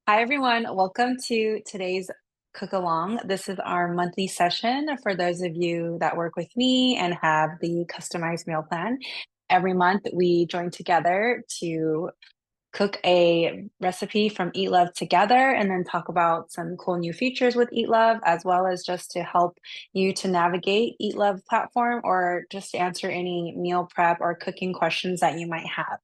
Hi, everyone. Welcome to today's Cookalong. This is our monthly session for those of you that work with me and have the customized meal plan. Every month, we join together to cook a recipe from EatLove together and then talk about some cool new features with EatLove, as well as just to help you to navigate EatLove platform or just to answer any meal prep or cooking questions that you might have.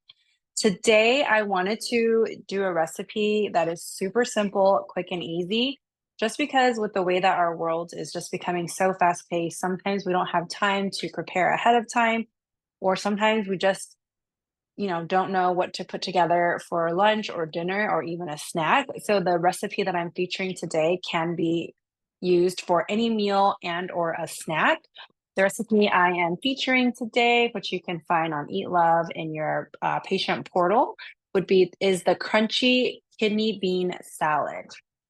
Today, I wanted to do a recipe that is super simple, quick, and easy. Just because with the way that our world is just becoming so fast-paced, sometimes we don't have time to prepare ahead of time, or sometimes we just, don't know what to put together for lunch or dinner or even a snack. So the recipe that I'm featuring today can be used for any meal and or a snack. The recipe I am featuring today, which you can find on EatLove in your patient portal, is the crunchy kidney bean salad.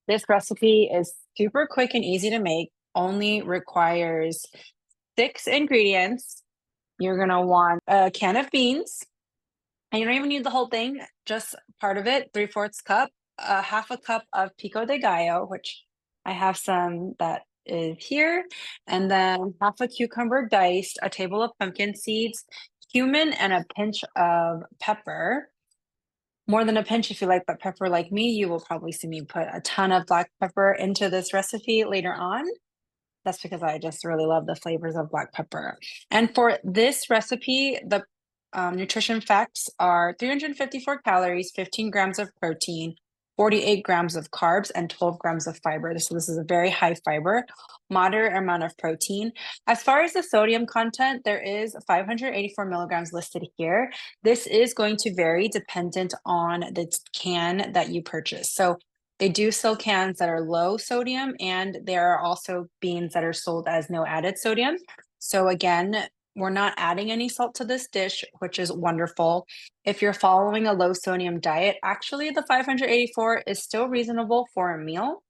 This recipe is super quick and easy to make, only requires 6 ingredients. You're gonna want a can of beans, and you don't even need the whole thing, just part of it, 3/4 cup, half a cup of pico de gallo, which I have some that is here, and then half a cucumber diced, a table of pumpkin seeds, cumin, and a pinch of pepper. More than a pinch if you like black pepper like me. You will probably see me put a ton of black pepper into this recipe later on. That's because I just really love the flavors of black pepper. And for this recipe, the nutrition facts are 354 calories, 15 grams of protein, 48 grams of carbs, and 12 grams of fiber. So this is a very high fiber, moderate amount of protein. As far as the sodium content, there is 584 milligrams listed here. This is going to vary dependent on the can that you purchase. So they do sell cans that are low sodium, and there are also beans that are sold as no added sodium. So again, we're not adding any salt to this dish, which is wonderful. If you're following a low sodium diet, actually the 584 is still reasonable for a meal.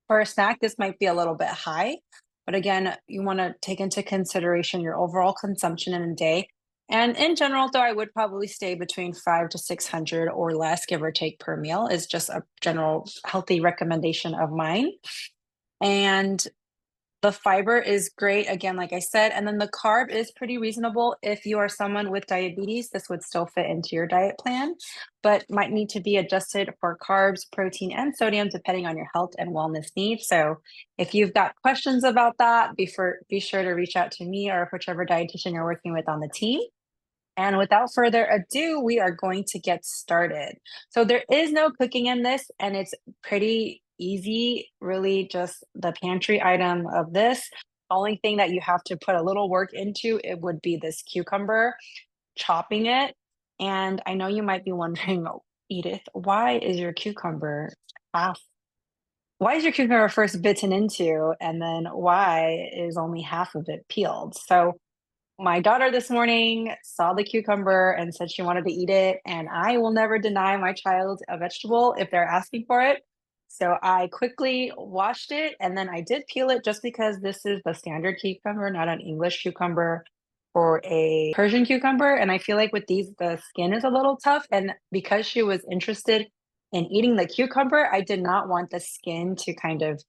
For a snack, this might be a little bit high, but again, you want to take into consideration your overall consumption in a day. And in general, though, I would probably stay between 5 to 600 or less, give or take per meal, is just a general healthy recommendation of mine. And the fiber is great, again, like I said, and then the carb is pretty reasonable. If you are someone with diabetes, this would still fit into your diet plan, but might need to be adjusted for carbs, protein, and sodium depending on your health and wellness needs. So if you've got questions about that, be sure to reach out to me or whichever dietitian you're working with on the team. And without further ado, we are going to get started. So there is no cooking in this, and it's pretty easy, really just the pantry item of this. The only thing that you have to put a little work into it would be this cucumber, chopping it. And I know you might be wondering, "Oh, Edith, half why is your cucumber first bitten into, and then why is only half of it peeled?" So my daughter this morning saw the cucumber and said she wanted to eat it, and I will never deny my child a vegetable if they're asking for it. So I quickly washed it and then I did peel it just because this is the standard cucumber, not an English cucumber or a Persian cucumber. And I feel like with these, the skin is a little tough. And because she was interested in eating the cucumber, I did not want the skin to kind of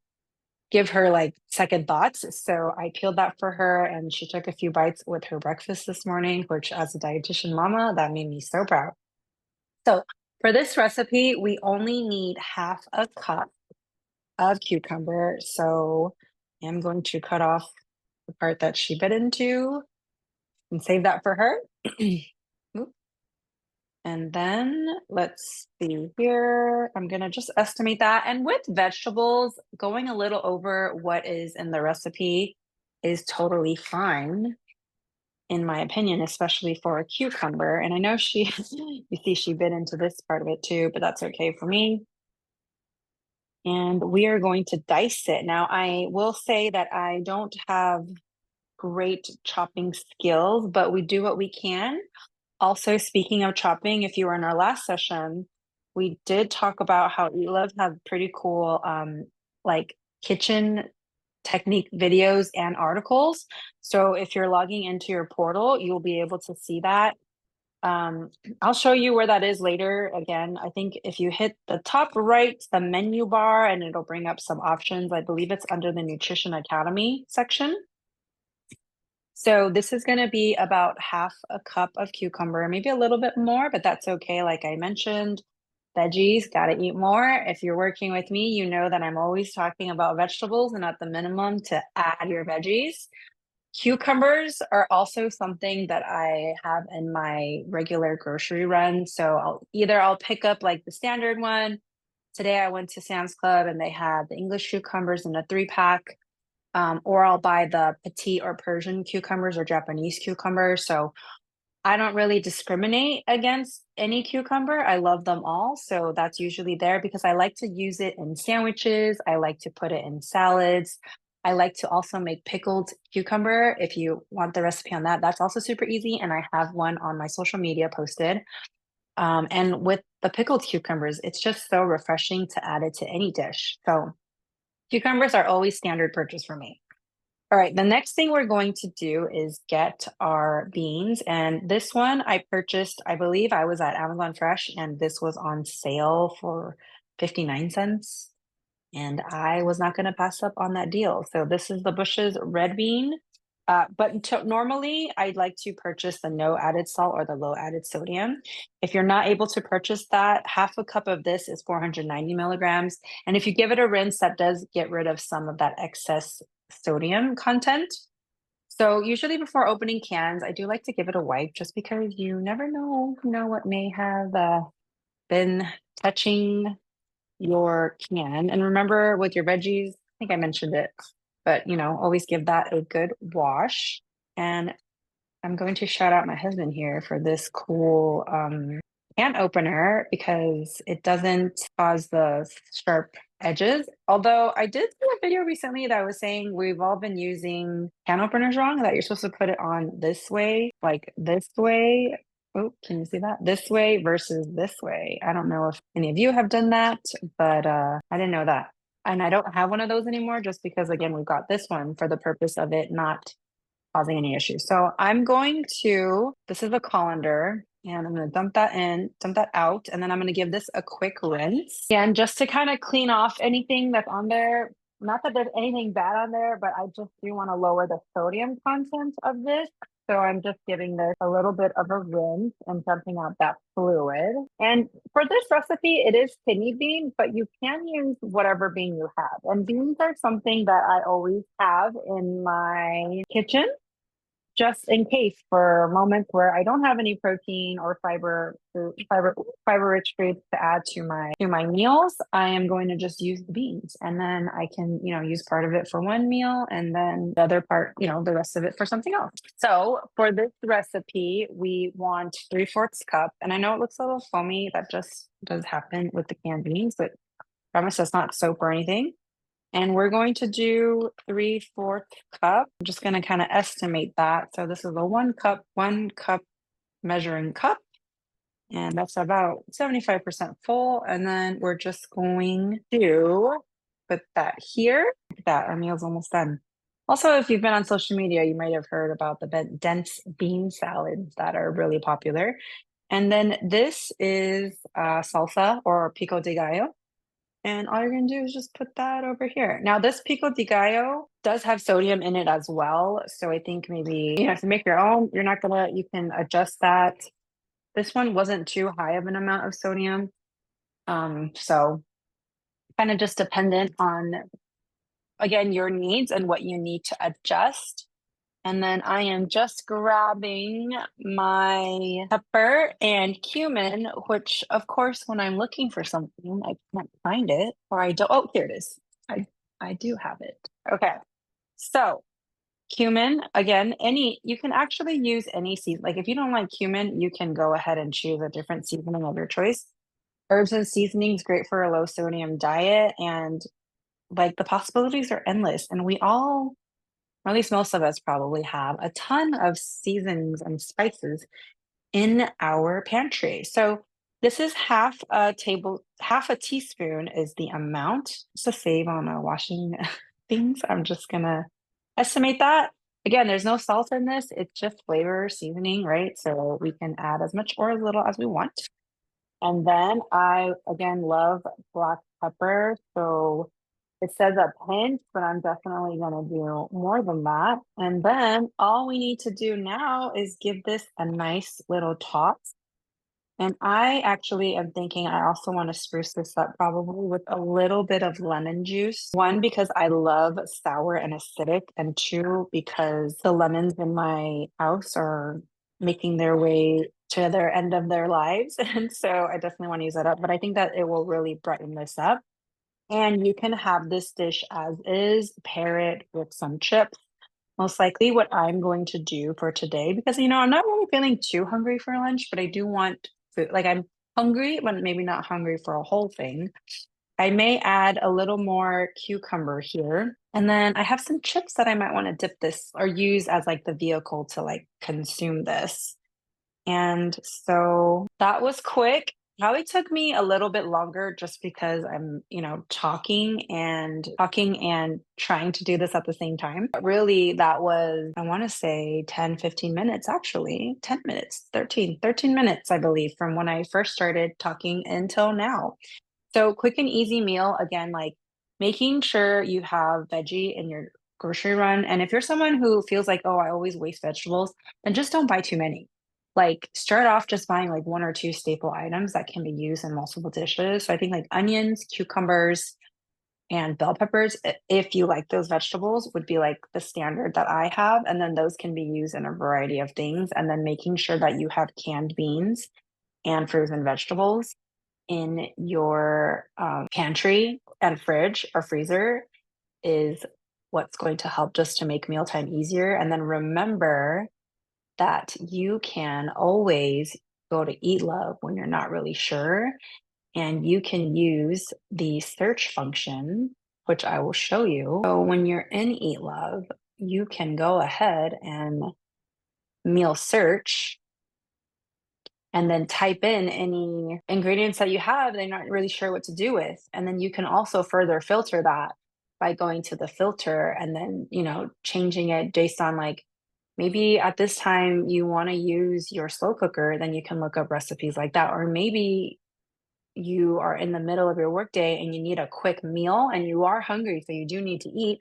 give her like second thoughts. So I peeled that for her and she took a few bites with her breakfast this morning, which as a dietitian mama, that made me so proud. So for this recipe, we only need half a cup of cucumber. So I'm going to cut off the part that she bit into and save that for her. Oop. And then let's see here. I'm going to just estimate that. And with vegetables, going a little over what is in the recipe is totally fine, in my opinion, especially for a cucumber. And I know you see, she bit into this part of it too, but that's okay for me. And we are going to dice it. Now, I will say that I don't have great chopping skills, but we do what we can. Also, speaking of chopping, if you were in our last session, we did talk about how EatLove have pretty cool like kitchen technique videos and articles. So if you're logging into your portal, you'll be able to see that. I'll show you where that is later. Again, I think if you hit the top right, the menu bar, and it'll bring up some options. I believe it's under the Nutrition Academy section. So this is going to be about half a cup of cucumber, maybe a little bit more, but that's okay. Like I mentioned, veggies, got to eat more. If you're working with me, you know that I'm always talking about vegetables and at the minimum to add your veggies. Cucumbers are also something that I have in my regular grocery run. So I'll pick up like the standard one. Today I went to Sam's Club and they had the English cucumbers in a 3-pack. Or I'll buy the petite or Persian cucumbers or Japanese cucumbers. So I don't really discriminate against any cucumber. I love them all. So that's usually there because I like to use it in sandwiches. I like to put it in salads. I like to also make pickled cucumber. If you want the recipe on that, that's also super easy. And I have one on my social media posted. And with the pickled cucumbers, it's just so refreshing to add it to any dish. So cucumbers are always standard purchase for me. All right, the next thing we're going to do is get our beans. And this one I purchased, I believe I was at Amazon Fresh, and this was on sale for 59 cents. And I was not going to pass up on that deal. So this is the Bush's red bean. Normally, I'd like to purchase the no added salt or the low added sodium. If you're not able to purchase that, half a cup of this is 490 milligrams. And if you give it a rinse, that does get rid of some of that excess sodium content. So usually before opening cans, I do like to give it a wipe just because you never know, what may have been touching your can. And remember with your veggies, I think I mentioned it, but always give that a good wash. And I'm going to shout out my husband here for this cool can opener because it doesn't cause the sharp edges. Although I did see a video recently that was saying we've all been using can openers wrong, that you're supposed to put it on this way, like this way. Oh, can you see that? This way versus this way. I don't know if any of you have done that, but I didn't know that. And I don't have one of those anymore just because, again, we've got this one for the purpose of it not causing any issues. So this is a colander, and I'm going to dump that out, and then I'm going to give this a quick rinse. And just to kind of clean off anything that's on there, not that there's anything bad on there, but I just do want to lower the sodium content of this. So I'm just giving this a little bit of a rinse and dumping out that fluid. And for this recipe, it is kidney bean, but you can use whatever bean you have. And beans are something that I always have in my kitchen, just in case for moments where I don't have any protein or fiber-rich foods to add to my meals. I am going to just use the beans, and then I can use part of it for one meal, and then the other part, the rest of it for something else. So for this recipe, we want 3/4 cup, and I know it looks a little foamy. That just does happen with the canned beans, but I promise that's not soap or anything. And we're going to do 3/4 cup. I'm just going to kind of estimate that. So this is a 1 cup measuring cup. And that's about 75% full. And then we're just going to put that here. Look at that, our meal's almost done. Also, if you've been on social media, you might have heard about the dense bean salads that are really popular. And then this is salsa or pico de gallo. And all you're going to do is just put that over here. Now, this pico de gallo does have sodium in it as well. So I think maybe, if you make your own, you can adjust that. This one wasn't too high of an amount of sodium. So kind of just dependent on, again, your needs and what you need to adjust. And then I am just grabbing my pepper and cumin, which, of course, when I'm looking for something, I can't find it, or I don't. Oh, here it is. I do have it. Okay. So cumin, again, you can actually use any season. Like if you don't like cumin, you can go ahead and choose a different seasoning of your choice. Herbs and seasonings, great for a low sodium diet. And like the possibilities are endless. And we all, or at least most of us probably have a ton of seasonings and spices in our pantry. So this is half a teaspoon is the amount. Just to save on washing things, I'm just gonna estimate that. Again, there's no salt in this. It's just flavor seasoning, right? So we can add as much or as little as we want. And then I, again, love black pepper. So it says a pinch, but I'm definitely going to do more than that. And then all we need to do now is give this a nice little toss. And I actually am thinking I also want to spruce this up probably with a little bit of lemon juice. One, because I love sour and acidic, and two, because the lemons in my house are making their way to their end of their lives. And so I definitely want to use that up, but I think that it will really brighten this up. And you can have this dish as is, pair it with some chips. Most likely what I'm going to do for today, because I'm not really feeling too hungry for lunch, but I do want food. Like I'm hungry, but maybe not hungry for a whole thing. I may add a little more cucumber here. And then I have some chips that I might want to dip this or use as like the vehicle to like consume this. And so that was quick. Probably took me a little bit longer just because I'm, talking and trying to do this at the same time. But really, that was, I want to say 10, 15 minutes, actually, 10 minutes, 13 minutes, I believe, from when I first started talking until now. So quick and easy meal, again, like making sure you have veggie in your grocery run. And if you're someone who feels like, oh, I always waste vegetables, then just don't buy too many. Like start off just buying like one or two staple items that can be used in multiple dishes. So I think like onions, cucumbers, and bell peppers, if you like those vegetables, would be like the standard that I have. And then those can be used in a variety of things. And then making sure that you have canned beans and frozen vegetables in your pantry and fridge or freezer is what's going to help just to make mealtime easier. And then remember that you can always go to EatLove when you're not really sure, and you can use the search function, which I will show you. So when you're in EatLove, you can go ahead and meal search and then type in any ingredients that you have they're not really sure what to do with. And then you can also further filter that by going to the filter and then, changing it based on like maybe at this time you want to use your slow cooker, then you can look up recipes like that. Or maybe you are in the middle of your workday and you need a quick meal and you are hungry, so you do need to eat.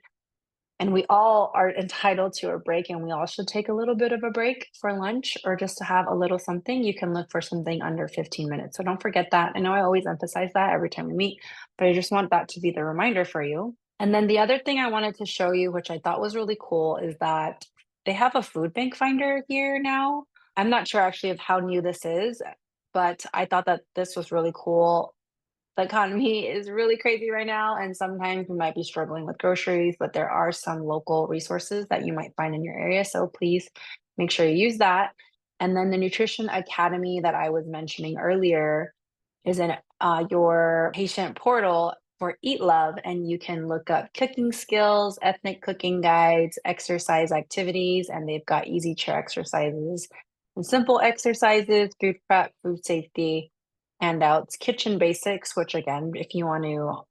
And we all are entitled to a break, and we all should take a little bit of a break for lunch or just to have a little something. You can look for something under 15 minutes. So don't forget that. I know I always emphasize that every time we meet, but I just want that to be the reminder for you. And then the other thing I wanted to show you, which I thought was really cool, is that they have a food bank finder here now. I'm not sure actually of how new this is, but I thought that this was really cool. The economy is really crazy right now, and sometimes we might be struggling with groceries, but there are some local resources that you might find in your area. So please make sure you use that. And then the Nutrition Academy that I was mentioning earlier is in your patient portal for EatLove, and you can look up cooking skills, ethnic cooking guides, exercise activities, and they've got easy chair exercises and simple exercises, food prep, food safety, handouts, kitchen basics, which again, if you want to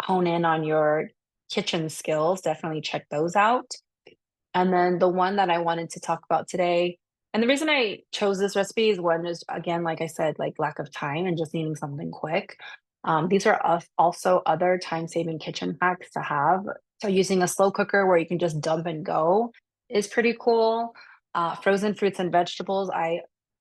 hone in on your kitchen skills, definitely check those out. And then the one that I wanted to talk about today, and the reason I chose this recipe is one is again, like I said, like lack of time and just needing something quick. These are also other time-saving kitchen hacks to have. So using a slow cooker where you can just dump and go is pretty cool. Frozen fruits and vegetables,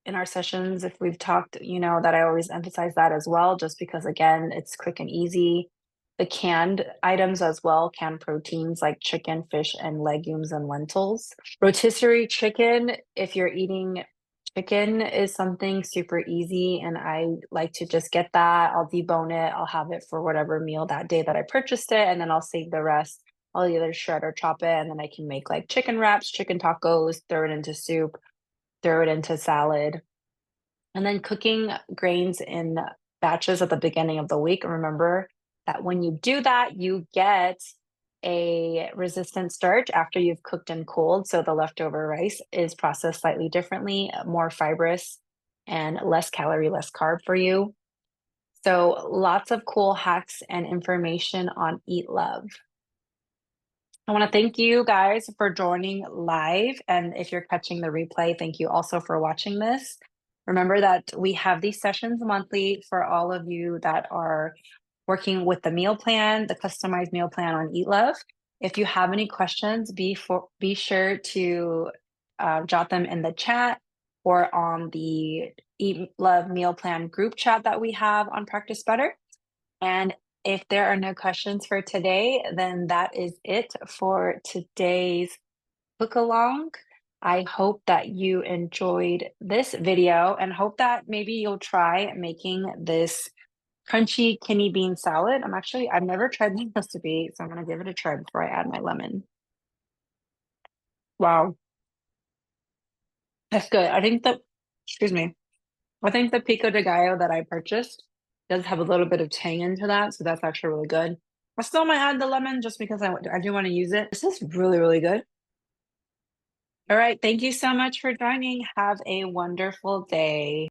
in our sessions, if we've talked, that I always emphasize that as well, just because again, it's quick and easy. The canned items as well, canned proteins like chicken, fish, and legumes and lentils. Rotisserie chicken, if you're eating chicken, is something super easy, and I like to just get that. I'll debone it. I'll have it for whatever meal that day that I purchased it, and then I'll save the rest. I'll either shred or chop it, and then I can make like chicken wraps, chicken tacos, throw it into soup, throw it into salad. And then cooking grains in batches at the beginning of the week. Remember that when you do that, you get a resistant starch after you've cooked and cooled. So the leftover rice is processed slightly differently, more fibrous and less calorie, less carb for you. So lots of cool hacks and information on EatLove. I want to thank you guys for joining live. And if you're catching the replay, thank you also for watching this. Remember that we have these sessions monthly for all of you that are working with the meal plan, the customized meal plan on EatLove. If you have any questions, be sure to jot them in the chat or on the EatLove meal plan group chat that we have on Practice Better. And if there are no questions for today, then that is it for today's Cookalong. I hope that you enjoyed this video and hope that maybe you'll try making this crunchy kidney bean salad. I've never tried the recipe, so I'm gonna give it a try before I add my lemon. Wow, that's good. Excuse me, I think the pico de gallo that I purchased does have a little bit of tang into that, so that's actually really good. I still might add the lemon just because I do want to use it. This is really, really good. All right, thank you so much for joining. Have a wonderful day.